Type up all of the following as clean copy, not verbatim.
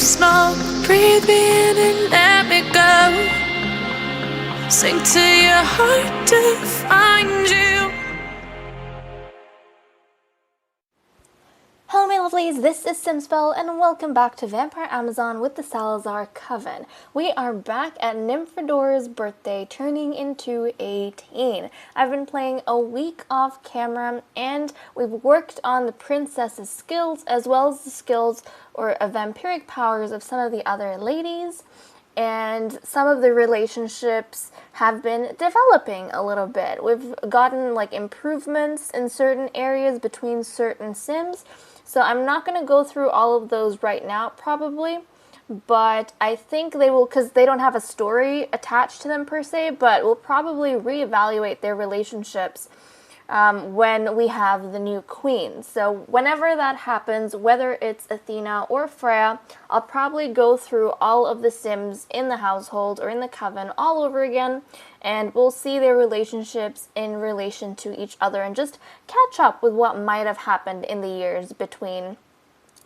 smoke, breathe me in and let me go. Sink to your heart to find you. Hello my lovelies, this is simsfel and welcome back to Vampire Amazon with the Salazar Coven. We are back at Nymphadora's birthday, turning into 18. I've been playing a week off camera and we've worked on the princess's skills as well as the skills or vampiric powers of some of the other ladies. And some of the relationships have been developing a little bit. We've gotten like improvements in certain areas between certain sims. So I'm not going to go through all of those right now probably, but I think they will, because they don't have a story attached to them per se, but we'll probably reevaluate their relationships when we have the new queen. So whenever that happens, whether it's Athena or Freya, I'll probably go through all of the sims in the household or in the coven all over again, and we'll see their relationships in relation to each other and just catch up with what might have happened in the years between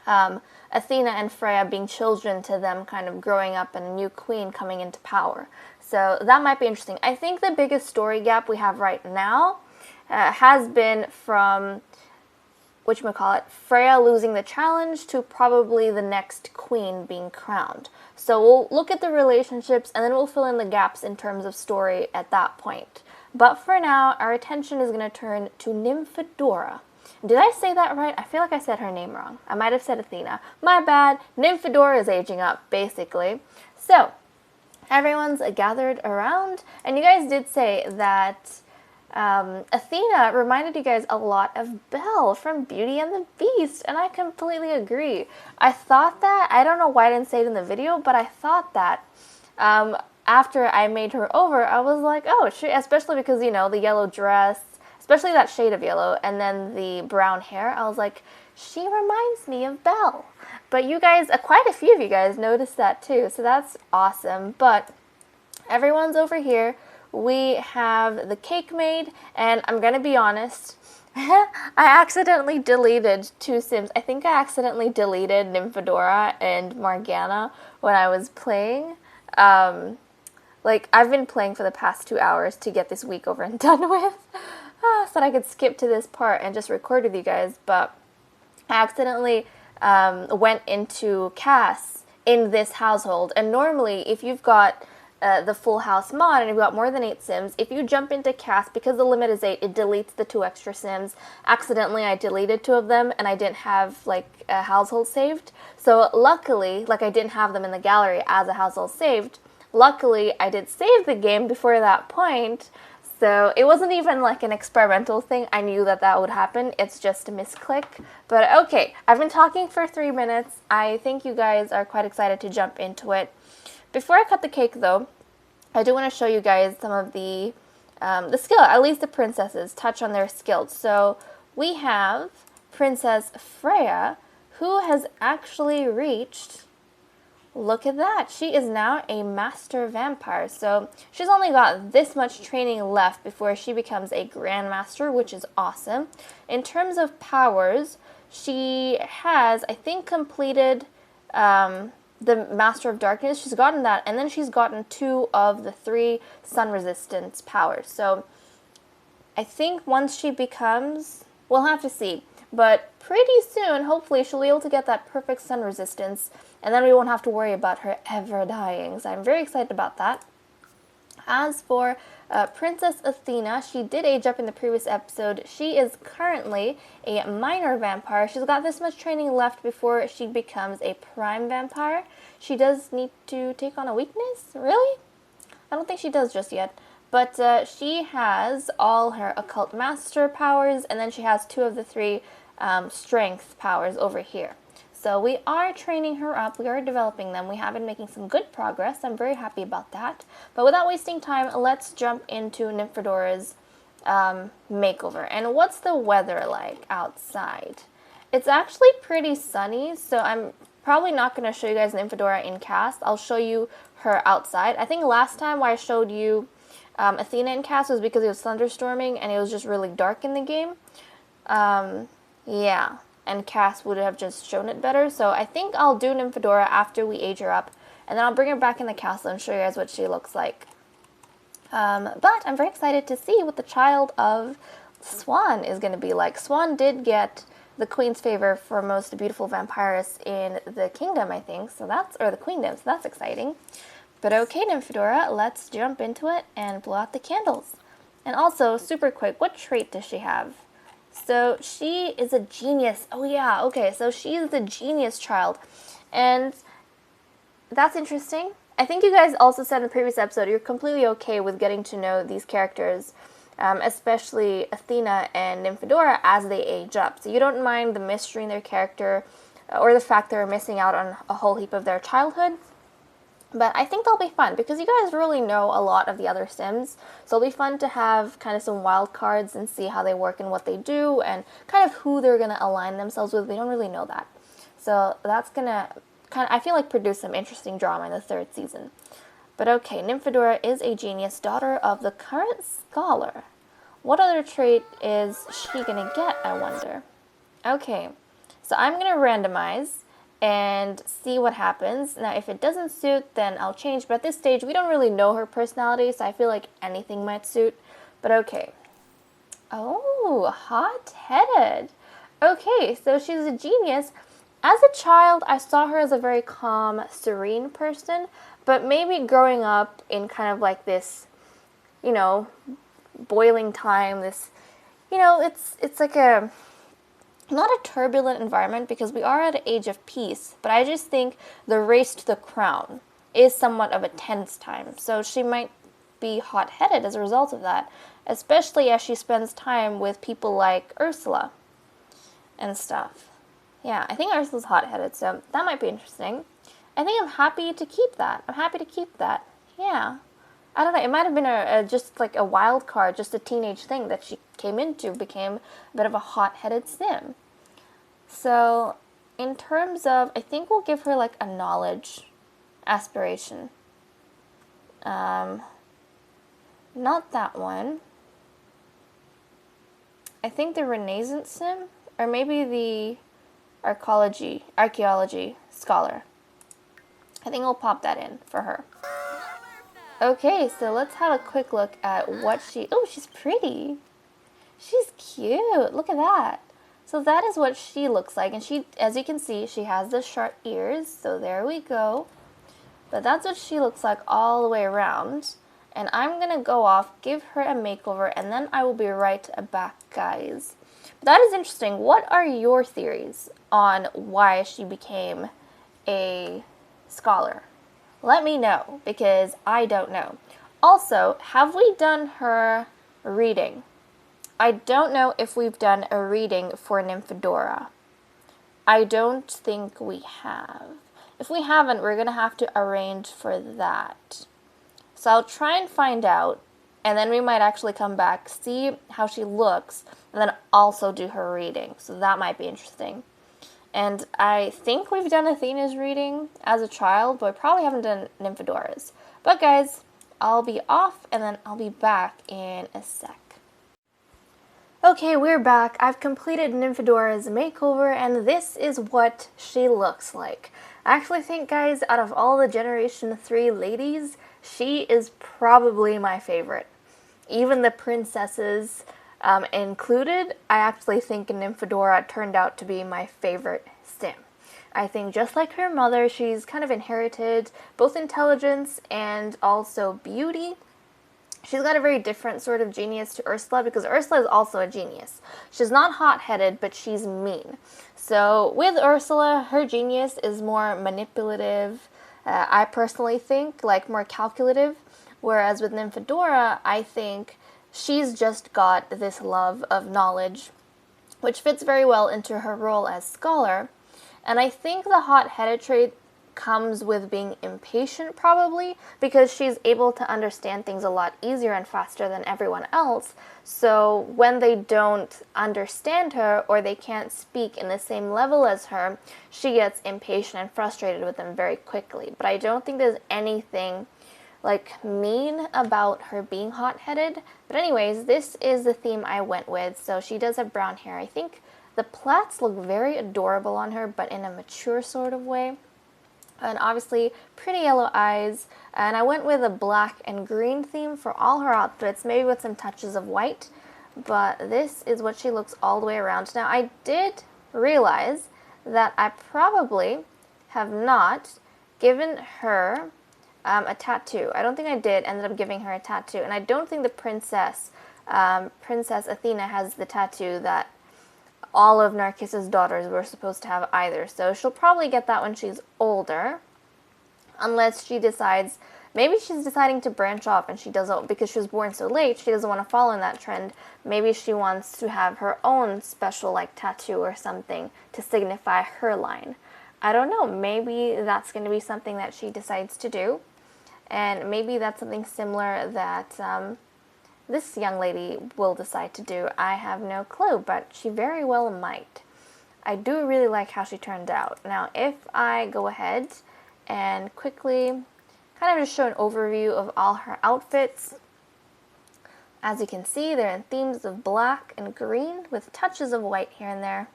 Athena and Freya being children to them kind of growing up and a new queen coming into power. So that might be interesting. I think the biggest story gap we have right now has been from, Freya losing the challenge to probably the next queen being crowned. So we'll look at the relationships and then we'll fill in the gaps in terms of story at that point. But for now, our attention is going to turn to Nymphadora. Did I say that right? I feel like I said her name wrong. I might have said Athena. My bad. Nymphadora is aging up, basically. So, everyone's gathered around, and you guys did say that Athena reminded you guys a lot of Belle from Beauty and the Beast, and I completely agree. I thought that, I don't know why I didn't say it in the video, but I thought that after I made her over, I was like, oh, especially because, you know, the yellow dress, especially that shade of yellow, and then the brown hair, I was like, she reminds me of Belle. But you guys, quite a few of you guys noticed that too, so that's awesome. But everyone's over here. We have the cake made, and I'm gonna be honest, I accidentally deleted two sims. I think I accidentally deleted Nymphadora and Morgana when I was playing. Like, I've been playing for the past 2 hours to get this week over and done with, so that I could skip to this part and just record with you guys, but I accidentally went into Cass in this household, and normally if you've got the full house mod and you've got more than 8 sims, if you jump into Cass, because the limit is 8, it deletes the 2 extra sims. Accidentally I deleted 2 of them and I didn't have like a household saved, so luckily, like, I didn't have them in the gallery as a household saved. Luckily I did save the game before that point, so it wasn't even like an experimental thing. I knew that that would happen. It's just a misclick. But okay, I've been talking for 3 minutes. I think you guys are quite excited to jump into it. Before I cut the cake though, I do want to show you guys some of the skill, at least the princesses, touch on their skills. So we have Princess Freya, who has actually reached, look at that, she is now a master vampire. So she's only got this much training left before she becomes a grandmaster, which is awesome. In terms of powers, she has, I think, completed the Master of Darkness. She's gotten that, and then she's gotten 2 of the 3 sun resistance powers. So I think once she becomes, we'll have to see, but pretty soon, hopefully, she'll be able to get that perfect sun resistance, and then we won't have to worry about her ever dying. So I'm very excited about that. As for Princess Athena, she did age up in the previous episode. She is currently a minor vampire. She's got this much training left before she becomes a prime vampire. She does need to take on a weakness? Really? I don't think she does just yet. But she has all her occult master powers, and then she has 2 of the 3 strength powers over here. So we are training her up, we are developing them, we have been making some good progress, I'm very happy about that. But without wasting time, let's jump into Nymphadora's makeover. And what's the weather like outside? It's actually pretty sunny, so I'm probably not going to show you guys Nymphadora in cast. I'll show you her outside. I think last time where I showed you Athena in cast was because it was thunderstorming and it was just really dark in the game. Yeah. and Cass would have just shown it better. So I think I'll do Nymphadora after we age her up, and then I'll bring her back in the castle and show you guys what she looks like. But I'm very excited to see what the child of Swan is going to be like. Swan did get the Queen's favor for most beautiful vampiress in the kingdom, I think. So that's, or the queendom, so that's exciting. But okay, Nymphadora, let's jump into it and blow out the candles. And also, super quick, what trait does she have? So she is a genius. Oh yeah, okay, so she's the genius child. And that's interesting. I think you guys also said in the previous episode you're completely okay with getting to know these characters, especially Athena and Nymphadora, as they age up. So you don't mind the mystery in their character or the fact they're missing out on a whole heap of their childhood. But I think they'll be fun because you guys really know a lot of the other Sims. So it'll be fun to have kind of some wild cards and see how they work and what they do and kind of who they're going to align themselves with. We don't really know that. So that's going to kind of, I feel like, produce some interesting drama in the 3rd season. But okay, Nymphadora is a genius, daughter of the current scholar. What other trait is she going to get, I wonder? Okay, so I'm going to randomize and see what happens. Now, if it doesn't suit, then I'll change. But at this stage, we don't really know her personality, so I feel like anything might suit. But okay. Oh, hot-headed. Okay, so she's a genius. As a child, I saw her as a very calm, serene person. But maybe growing up in kind of like this, you know, boiling time, this, you know, it's like a, not a turbulent environment because we are at an age of peace, but I just think the race to the crown is somewhat of a tense time. So she might be hot-headed as a result of that, especially as she spends time with people like Ursula and stuff. Yeah, I think Ursula's hot-headed, so that might be interesting. I think I'm happy to keep that. I'm happy to keep that. Yeah. I don't know, it might have been just like a wild card, just a teenage thing that she came into, became a bit of a hot-headed Sim. So, in terms of, I think we'll give her like a knowledge aspiration. Not that one. I think the Renaissance Sim, or maybe the archaeology scholar. I think we'll pop that in for her. Okay, so let's have a quick look at what she's pretty. She's cute. Look at that. So that is what she looks like. And she, as you can see, she has the sharp ears. So there we go. But that's what she looks like all the way around. And I'm going to go off, give her a makeover, and then I will be right back, guys. But that is interesting. What are your theories on why she became a scholar? Let me know, because I don't know. Also, have we done her reading? I don't know if we've done a reading for Nymphadora. I don't think we have. If we haven't, we're going to have to arrange for that. So I'll try and find out, and then we might actually come back, see how she looks, and then also do her reading. So that might be interesting. And I think we've done Athena's reading as a child, but we probably haven't done Nymphadora's. But guys, I'll be off, and then I'll be back in a sec. Okay, we're back. I've completed Nymphadora's makeover, and this is what she looks like. I actually think, guys, out of all the Generation 3 ladies, she is probably my favorite. Even the princesses included, I actually think Nymphadora turned out to be my favorite Sim. I think just like her mother, she's kind of inherited both intelligence and also beauty. She's got a very different sort of genius to Ursula, because Ursula is also a genius. She's not hot-headed, but she's mean. So with Ursula, her genius is more manipulative, I personally think, like more calculative. Whereas with Nymphadora, I think she's just got this love of knowledge, which fits very well into her role as scholar. And I think the hot-headed trait comes with being impatient, probably, because she's able to understand things a lot easier and faster than everyone else. So when they don't understand her, or they can't speak in the same level as her, she gets impatient and frustrated with them very quickly. But I don't think there's anything like mean about her being hot-headed. But anyways, this is the theme I went with. So she does have brown hair. I think The plaits look very adorable on her, but in a mature sort of way. And obviously pretty yellow eyes, and I went with a black and green theme for all her outfits, maybe with some touches of white, but this is what she looks all the way around. Now I did realize that I probably have not given her a tattoo. I don't think I did ended up giving her a tattoo, and I don't think the Princess Athena has the tattoo that all of Narcissus' daughters were supposed to have either. So she'll probably get that when she's older, unless she decides, maybe she's deciding to branch off and she doesn't, because she was born so late, she doesn't want to follow in that trend. Maybe she wants to have her own special like tattoo or something to signify her line. I don't know, maybe that's going to be something that she decides to do, and maybe that's something similar that this young lady will decide to do. I have no clue, but she very well might. I do really like how she turned out. Now, if I go ahead and quickly kind of just show an overview of all her outfits, as you can see, they're in themes of black and green with touches of white here and there.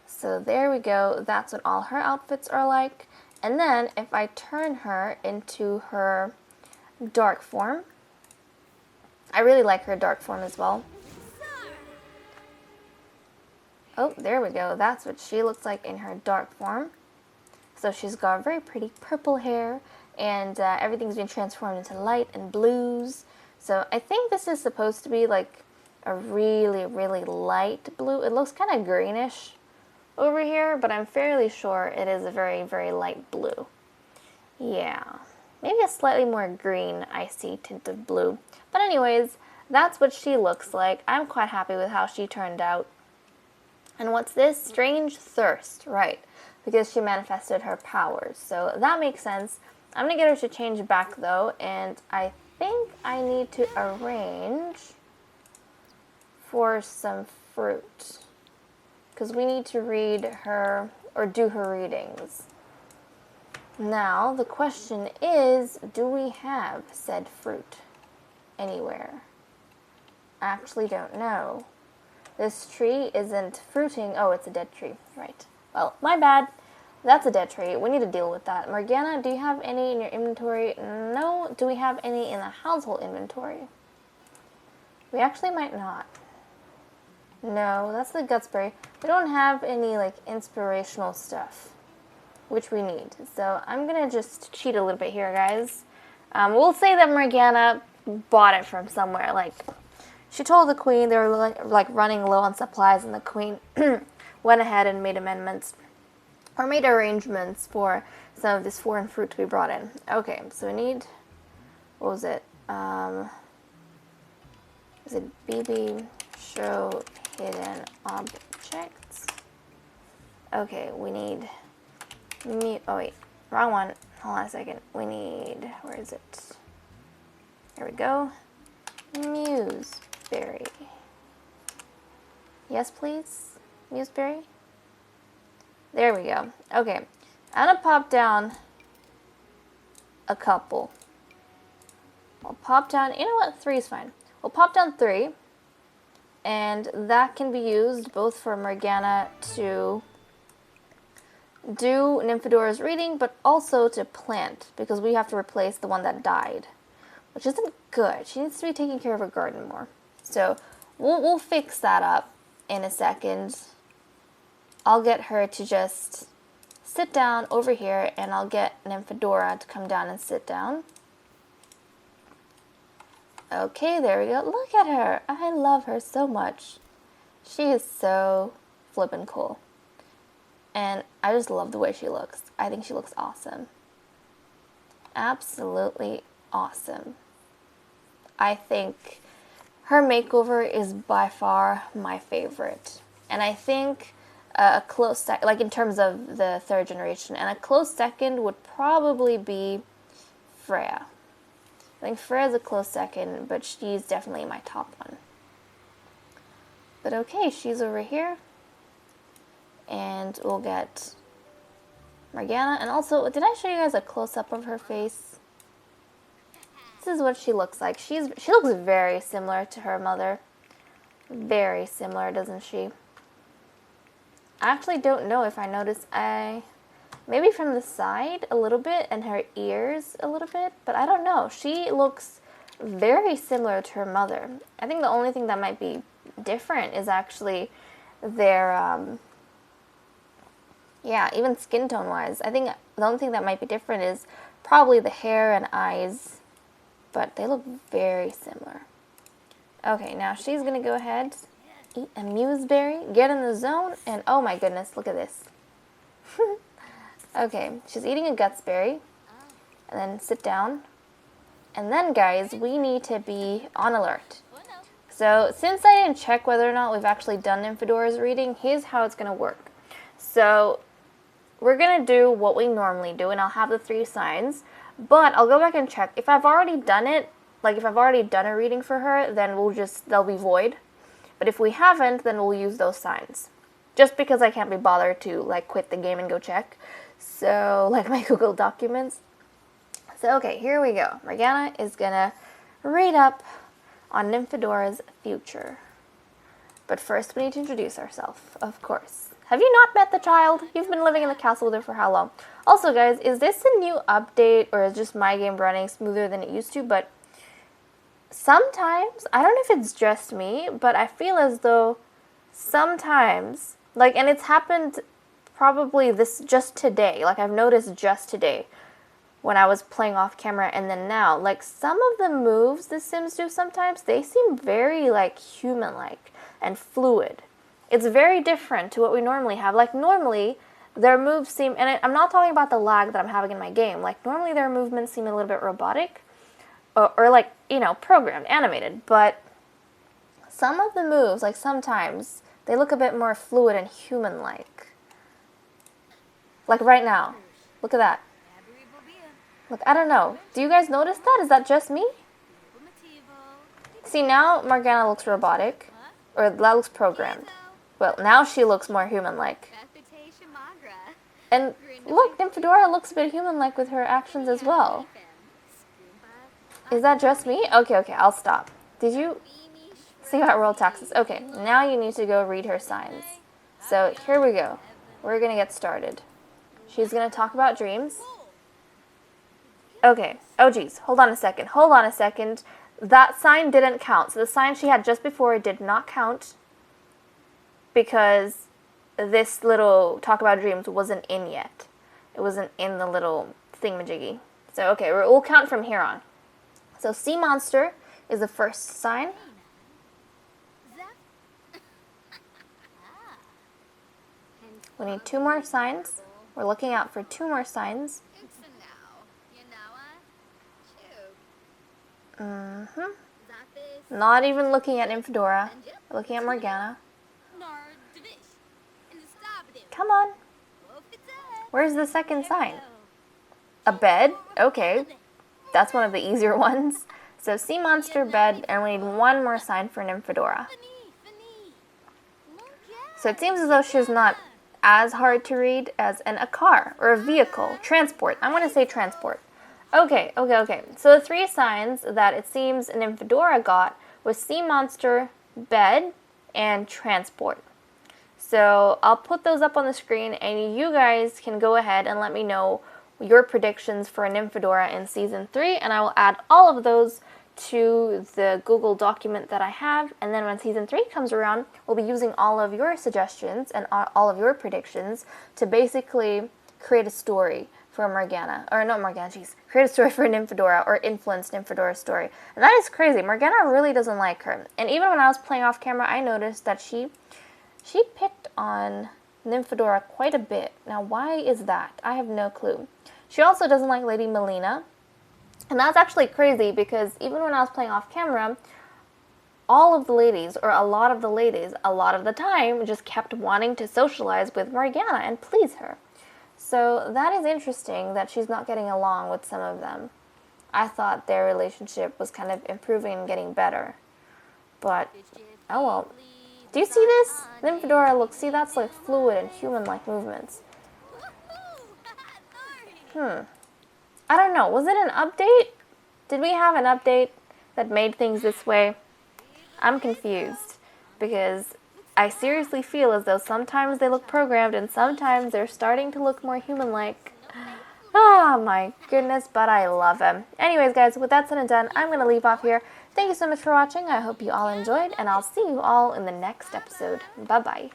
So there we go. That's what all her outfits are like. And then if I turn her into her dark form, I really like her dark form as well. Oh, there we go. That's what she looks like in her dark form. So she's got very pretty purple hair, and everything's been transformed into light and blues. So I think this is supposed to be like a really, really light blue. It looks kind of greenish over here, but I'm fairly sure it is a very, very light blue. Yeah. Maybe a slightly more green, icy tint of blue. But anyways, that's what she looks like. I'm quite happy with how she turned out. And what's this? Strange thirst. Right. Because she manifested her powers. So that makes sense. I'm going to get her to change back though. And I think I need to arrange for some fruit. Because we need to read her, or do her readings. Now, the question is, do we have said fruit anywhere? I actually don't know. This tree isn't fruiting. Oh, it's a dead tree. Right. Well, my bad. That's a dead tree. We need to deal with that. Morgana, do you have any in your inventory? No. Do we have any in the household inventory? We actually might not. No, that's the Gutsberry. We don't have any, like, inspirational stuff, which we need. So I'm going to just cheat a little bit here, guys. We'll say that Morgana bought it from somewhere. Like, she told the queen they were, like running low on supplies, and the queen went ahead and made amendments, or made arrangements for some of this foreign fruit to be brought in. Okay, so we need, what was it? Is it BB show hidden objects? Okay, we need, oh wait, wrong one. Hold on a second. We need, where is it? There we go. Museberry. Yes, please. Museberry. There we go. Okay. I'm going to pop down a couple. I'll pop down, you know what? 3 is fine. We'll pop down 3. And that can be used both for Morgana to do Nymphadora's reading, but also to plant, because we have to replace the one that died, which isn't good. She needs to be taking care of her garden more. So we'll fix that up in a second. I'll get her to just sit down over here, and I'll get Nymphadora to come down and sit down. Okay, there we go. Look at her. I love her so much. She is so flippin' cool. And I just love the way she looks. I think she looks awesome. Absolutely awesome. I think her makeover is by far my favorite. And I think a close second, like in terms of the 3rd generation, and a close second would probably be Freya. I think Freya's a close second, but she's definitely my top one. But okay, she's over here. And we'll get Morgana. And also, did I show you guys a close-up of her face? This is what she looks like. She looks very similar to her mother. Very similar, doesn't she? I actually don't know if I noticed. Maybe from the side a little bit and her ears a little bit, but I don't know. She looks very similar to her mother. I think the only thing that might be different is actually their, yeah, even skin tone wise. I think the only thing that might be different is probably the hair and eyes, but they look very similar. Okay, now she's gonna go ahead, eat a museberry, get in the zone, and oh my goodness, look at this. Okay, she's eating a gutsberry, and then sit down. And then, guys, we need to be on alert. So, since I didn't check whether or not we've actually done Nymphadora's reading, here's how it's going to work. So, we're going to do what we normally do, and I'll have the 3 signs. But I'll go back and check. If I've already done it, like if I've already done a reading for her, then they'll be void. But if we haven't, then we'll use those signs. Just because I can't be bothered to, like, quit the game and go check. So, like my Google Documents. So, okay, here we go. Morgana is gonna read up on Nymphadora's future. But first, we need to introduce ourselves, of course. Have you not met the child? You've been living in the castle with her for how long? Also, guys, is this a new update, or is just my game running smoother than it used to? But sometimes, I don't know if it's just me, but I feel as though sometimes, like, and it's happened probably just today, like I've noticed just today when I was playing off camera, and then now, like, some of the moves the Sims do sometimes, they seem very, like, human-like and fluid. It's very different to what we normally have. Like, normally, their moves seem, and I'm not talking about the lag that I'm having in my game, like, normally their movements seem a little bit robotic, or like, you know, programmed, animated, but some of the moves, like, sometimes, they look a bit more fluid and human-like. Like right now. Look at that. Look, I don't know. Do you guys notice that? Is that just me? See, now Morgana looks robotic. Or that looks programmed. Well, now she looks more human-like. And look, Nymphadora looks a bit human-like with her actions as well. Is that just me? Okay, I'll stop. Did you see about world taxes? Okay, now you need to go read her signs. So, here we go. We're gonna get started. She's going to talk about dreams. Okay. Oh, geez. Hold on a second. That sign didn't count. So the sign she had just before did not count because this little talk about dreams wasn't in yet. It wasn't in the little thingamajiggy. So, okay, we'll count from here on. So sea monster is the first sign. We need 2 more signs. We're looking out for 2 more signs. Not even looking at Nymphadora. We're looking at Morgana. Come on. Where's the second sign? A bed? Okay. That's one of the easier ones. So sea monster, bed, and we need 1 more sign for Nymphadora. So it seems as though she's not as hard to read as a car or a vehicle. Transport. I'm going to say transport. Okay. So the 3 signs that it seems Nymphadora got was sea monster, bed, and transport. So I'll put those up on the screen, and you guys can go ahead and let me know your predictions for Nymphadora in Season 3, and I will add all of those to the Google document that I have, and then when Season 3 comes around, we'll be using all of your suggestions and all of your predictions to basically create a story for Morgana, or not Morgana, create a story for Nymphadora, or influence Nymphadora's story. And that is crazy. Morgana really doesn't like her, and even when I was playing off camera, I noticed that she picked on Nymphadora quite a bit. Now, why is that? I have no clue. She also doesn't like Lady Melina, and that's actually crazy because even when I was playing off camera, all of the ladies, or a lot of the ladies, a lot of the time, just kept wanting to socialize with Morgana and please her. So that is interesting that she's not getting along with some of them. I thought their relationship was kind of improving and getting better. But, oh well. Do you see this? Nymphadora looks, see, that's like fluid and human-like movements. I don't know, was it an update? Did we have an update that made things this way? I'm confused because I seriously feel as though sometimes they look programmed and sometimes they're starting to look more human-like. Oh my goodness, but I love him. Anyways, guys, with that said and done, I'm going to leave off here. Thank you so much for watching. I hope you all enjoyed, and I'll see you all in the next episode. Bye-bye.